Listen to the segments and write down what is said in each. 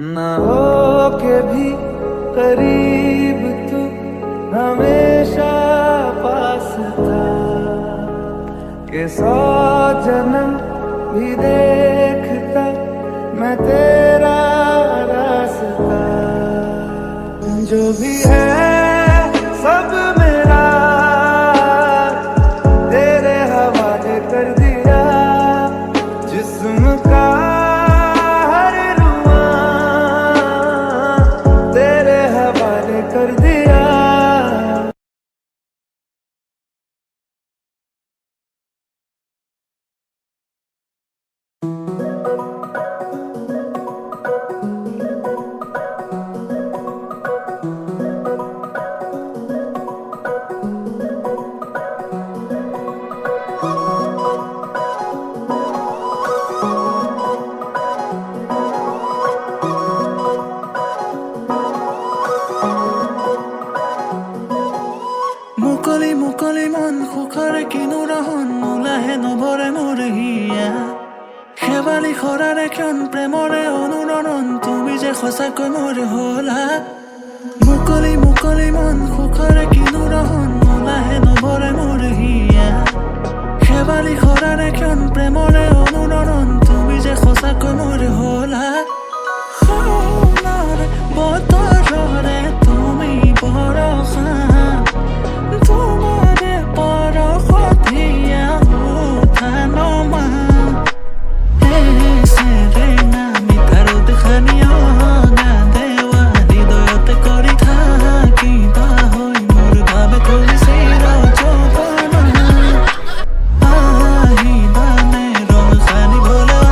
ना हो के भी करीब तू हमेशा पास था कि 100 जन्म भी देखता मैं तेरा रास्ता। जो भी है सब मेरा तेरे हवाले कर दिया। जिस्म का हर रुआ तेरे हवाले कर दिया। মুকলি মুকলি মন সুখৰে কিনো ৰহন নোলাহে নভৰে মোৰ হিয়া। শেৱালি খৰাৰে ক্ষণ প্ৰেমৰে অনুৰণন তুমি যে সঁচাকৈ মোৰ হলা। মুকলি মুকলি মন সুখৰে কিনো ৰহন নোলাহে নভৰে মোৰ হিয়া। শেৱালি খৰাৰে ক্ষণ প্ৰেমৰে অনুৰণন তুমি যে সঁচাকৈ মোৰ হলা। সোণৰ বতৰৰে তুমি বৰষা তোমারে পরখতিয়া উঠানমা সেৰেনা মিঠাৰো দেখানিও গাদেৱা হৃদয়তে কৰি থাকিবা হৈ মোৰ বাবে কৰিছিল যৌৱন। আহিবানে ৰং সানিবলৈ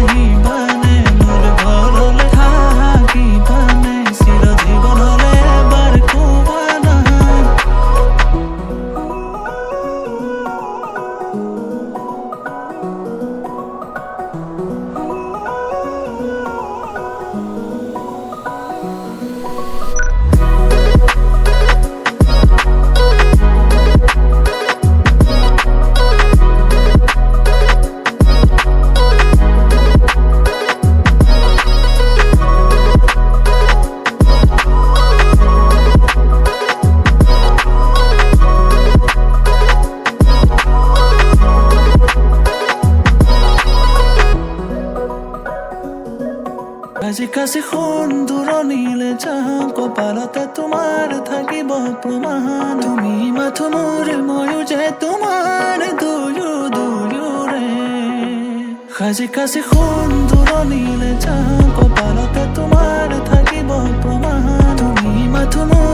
আহিবানে মোৰ ঘৰলৈ থাকিবানে চিৰ জীৱনলৈ এবাৰ কোৱানা। আজি কাছি সোণ দূৰণিলে যাম কপালতে তোমাৰ থাকিব প্ৰমাণ। তুমি মাথো মোৰ ময়ো যে তোমাৰ দুয়োৰে। সাজি কাছি সোণ দূৰণিলে যাম কপালতে তোমাৰ থাকিব প্ৰমাণ। তুমি মাথো মোৰ